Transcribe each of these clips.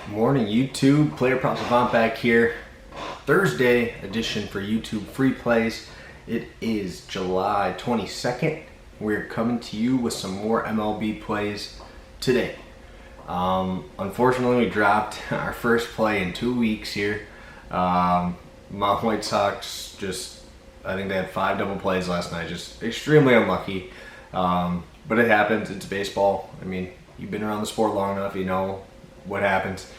Morning YouTube, Player Prop Savant back here. Thursday edition for YouTube free plays. It is July 22nd. We're coming to you with some more MLB plays today. Unfortunately, we dropped our first play in 2 weeks here. My White Sox I think they had 5 double plays last night. Just extremely unlucky. But it happens. It's baseball. I mean, you've been around the sport long enough, you know what happens.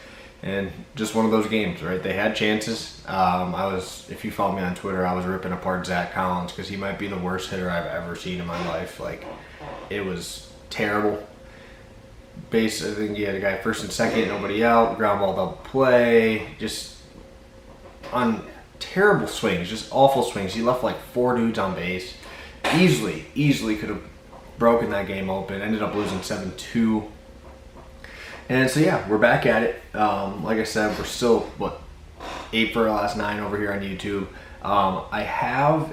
And just one of those games, right? They had chances. If you follow me on Twitter, I was ripping apart Zach Collins because he might be the worst hitter I've ever seen in my life. Like, it was terrible. I think he had a guy first and second, nobody out, ground ball double play, just on terrible swings, just awful swings. He left like 4 dudes on base. Easily could have broken that game open. Ended up losing 7-2. And so yeah, we're back at it. Like I said, we're still 8 for our last 9 over here on YouTube.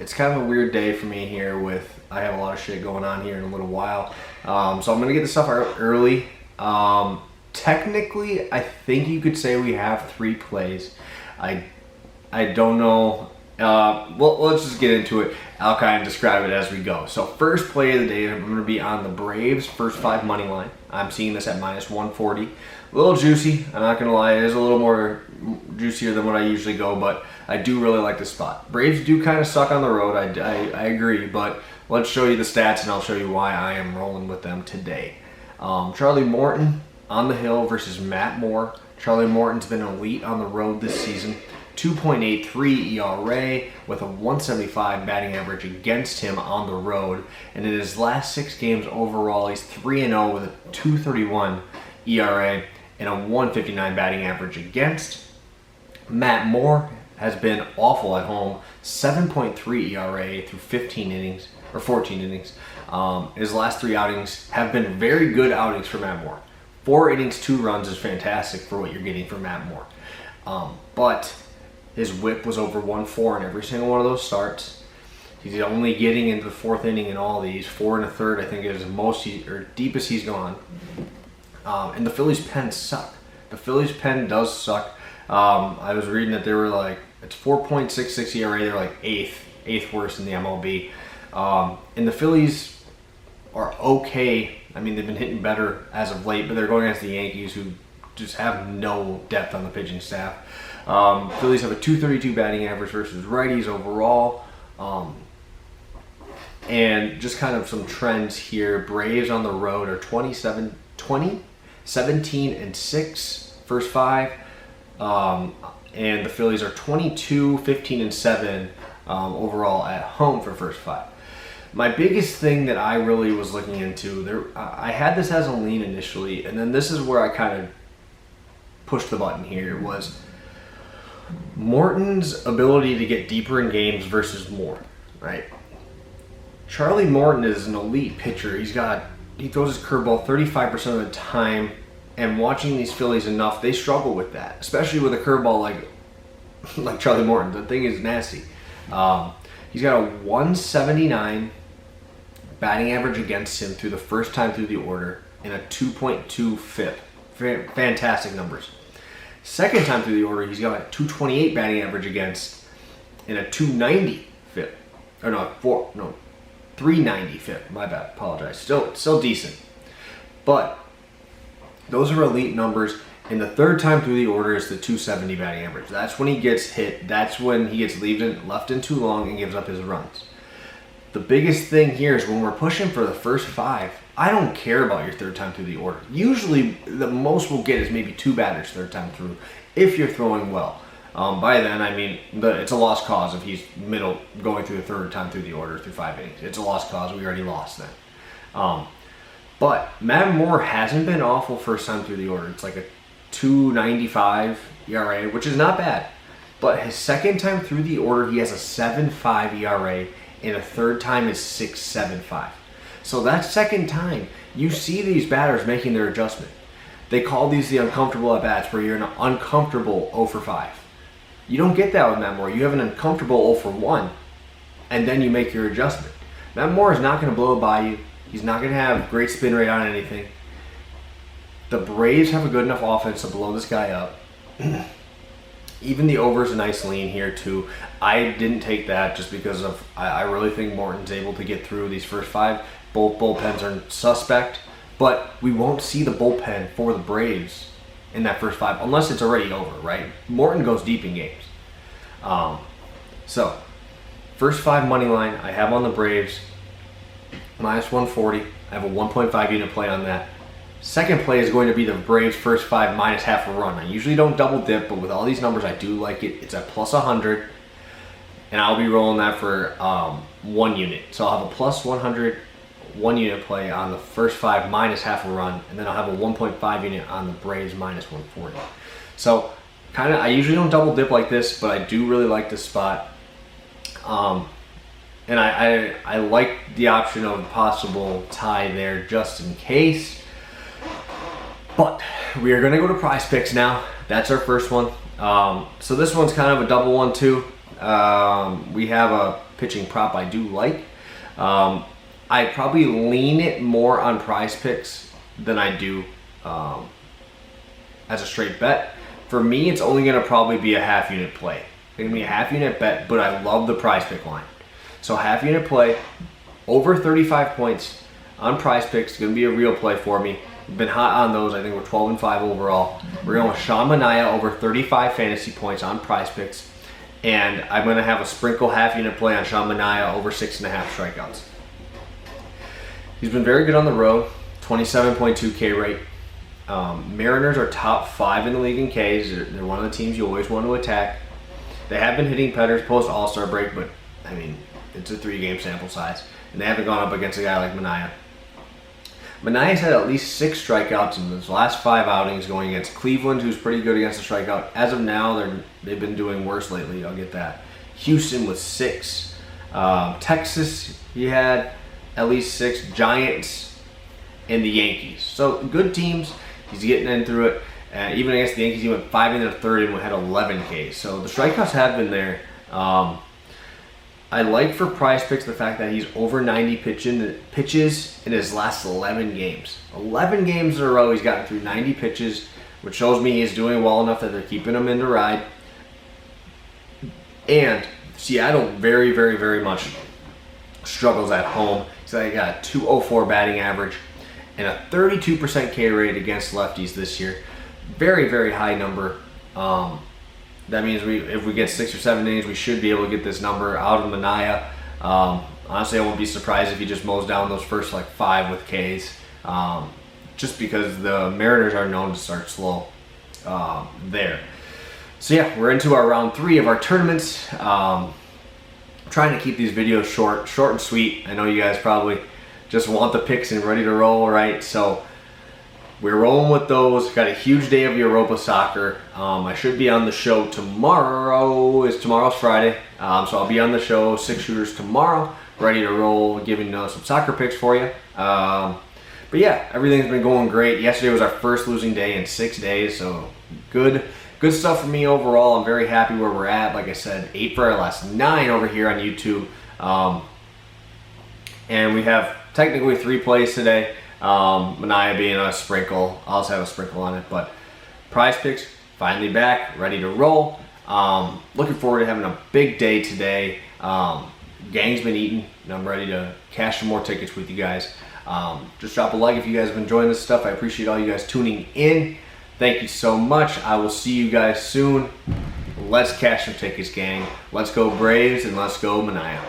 It's kind of a weird day for me here I have a lot of shit going on here in a little while. So I'm gonna get this stuff out early. Technically, I think you could say we have 3 plays. I don't know. Well, let's just get into it. I'll kind of describe it as we go. So first play of the day, I'm going to be on the Braves first 5 money line. I'm seeing this at -140. A little juicy. I'm not going to lie. It is a little more juicier than what I usually go, but I do really like this spot. Braves do kind of suck on the road. I agree, but let's show you the stats and I'll show you why I am rolling with them today. Charlie Morton on the hill versus Matt Moore. Charlie Morton's been elite on the road this season. 2.83 ERA with a 175 batting average against him on the road. And in his last 6 games overall, he's 3-0 with a 2.31 ERA and a 159 batting average against. Matt Moore has been awful at home, 7.3 ERA through 14 innings. His last 3 outings have been very good outings for Matt Moore. 4 innings, 2 runs is fantastic for what you're getting from Matt Moore. But his whip was over 1.4 in every single one of those starts. He's only getting into the 4th inning in all these. 4 1/3, I think, is the most deepest he's gone. And the Phillies' pen suck. The Phillies' pen does suck. I was reading that they were it's 4.66 ERA. They're like 8th worst in the MLB. And the Phillies are okay. I mean, they've been hitting better as of late, but they're going against the Yankees, who just have no depth on the pitching staff. Phillies have a 232 batting average versus righties overall. And just kind of some trends here. Braves on the road are 17-6 first 5. And the Phillies are 22-15-7 overall at home for first 5. My biggest thing that I really was looking into, I had this as a lean initially, and then this is where I kind of pushed the button here, was Morton's ability to get deeper in games versus Moore, right? Charlie Morton is an elite pitcher. He throws his curveball 35% of the time, and watching these Phillies enough, they struggle with that, especially with a curveball like Charlie Morton. The thing is nasty. He's got a 179 batting average against him through the first time through the order and a 2.2 FIP. Fantastic numbers. Second time through the order, he's got a 228 batting average against and a 290 FIP. 390 FIP. My bad. Apologize. Still decent. But those are elite numbers. And the third time through the order is the 270 batting average. That's when he gets hit. That's when he gets left in too long and gives up his runs. The biggest thing here is when we're pushing for the first 5, I don't care about your third time through the order. Usually, the most we'll get is maybe 2 batters third time through if you're throwing well. By then, I mean, it's a lost cause if he's going through the third time through the order through 5 innings. It's a lost cause. We already lost then. But Matt Moore hasn't been awful first time through the order. It's like a 2.95 ERA, which is not bad. But his second time through the order, he has a 7.5 ERA, and a third time is 6.75. So that second time, you see these batters making their adjustment. They call these the uncomfortable at-bats, where you're in an uncomfortable 0 for 5. You don't get that with Matt Moore. You have an uncomfortable 0 for 1, and then you make your adjustment. Matt Moore is not going to blow it by you. He's not going to have great spin rate on anything. The Braves have a good enough offense to blow this guy up. Even the over is a nice lean here too. I didn't take that just because of I really think Morton's able to get through these first 5. Both bullpens are suspect, but we won't see the bullpen for the Braves in that first 5 unless it's already over, right? Morton goes deep in games. So first 5 money line I have on the Braves minus 140. I have a 1.5 unit play on that. Second play is going to be the Braves first 5 minus half a run. I usually don't double dip, but with all these numbers, I do like it. It's at plus 100, and I'll be rolling that for 1 unit. So I'll have a plus 100 1 unit play on the first 5 minus half a run, and then I'll have a 1.5 unit on the Braves minus 140. So I usually don't double dip like this, but I do really like this spot. And I like the option of a possible tie there just in case. But we are going to go to PrizePicks now. That's our first one. So this one's kind of a double one too. We have a pitching prop I do like. I probably lean it more on PrizePicks than I do as a straight bet. For me, it's only going to probably be a half unit play. It's going to be a half unit bet, but I love the PrizePick line. So half unit play, over 35 points on PrizePicks is going to be a real play for me. We've been hot on those. I think we're 12-5 overall. We're going with Manaea over 35 fantasy points on PrizePicks. And I'm going to have a Sprinke half unit play on Manaea over 6.5 strikeouts. He's been very good on the road, 27.2 K rate. Mariners are top 5 in the league in Ks. They're one of the teams you always want to attack. They have been hitting petters post All-Star break, but I mean, it's a 3-game sample size. And they haven't gone up against a guy like Manaea. Manaea's had at least 6 strikeouts in his last 5 outings going against Cleveland, who's pretty good against the strikeout. As of now, they've been doing worse lately, I'll get that. Houston with 6. Texas, he had at least 6. Giants and the Yankees. So good teams. He's getting in through it. Even against the Yankees, he went 5 in the 3rd and had 11 Ks. So the strikeouts have been there. I like for PrizePicks the fact that he's over 90 pitches in his last 11 games. 11 games in a row he's gotten through 90 pitches, which shows me he's doing well enough that they're keeping him in the ride. And Seattle very, very, very much struggles at home. So they got a 204 batting average and a 32% K rate against lefties this year. Very, very high number. That means if we get 6 or 7 innings, we should be able to get this number out of Manaea. Honestly, I won't be surprised if he just mows down those first 5 with Ks, just because the Mariners are known to start slow there. So yeah, we're into our round 3 of our tournaments. Trying to keep these videos short and sweet. I know you guys probably just want the picks and ready to roll, right? So we're rolling with those. Got a huge day of Europa soccer. I should be on the show tomorrow. Tomorrow's Friday. So I'll be on the show, 6 shooters tomorrow, ready to roll, giving some soccer picks for you. But yeah, everything's been going great. Yesterday was our first losing day in 6 days, so good stuff for me overall. I'm very happy where we're at. Like I said, 8 for our last 9 over here on YouTube. And we have technically 3 plays today. Manaea being a sprinkle. I also have a sprinkle on it, but PrizePicks finally back, ready to roll. Looking forward to having a big day today. Gang's been eating, and I'm ready to cash some more tickets with you guys. Just drop a like if you guys have been enjoying this stuff. I appreciate all you guys tuning in. Thank you so much. I will see you guys soon. Let's cash some tickets, gang. Let's go Braves, and let's go Manaea.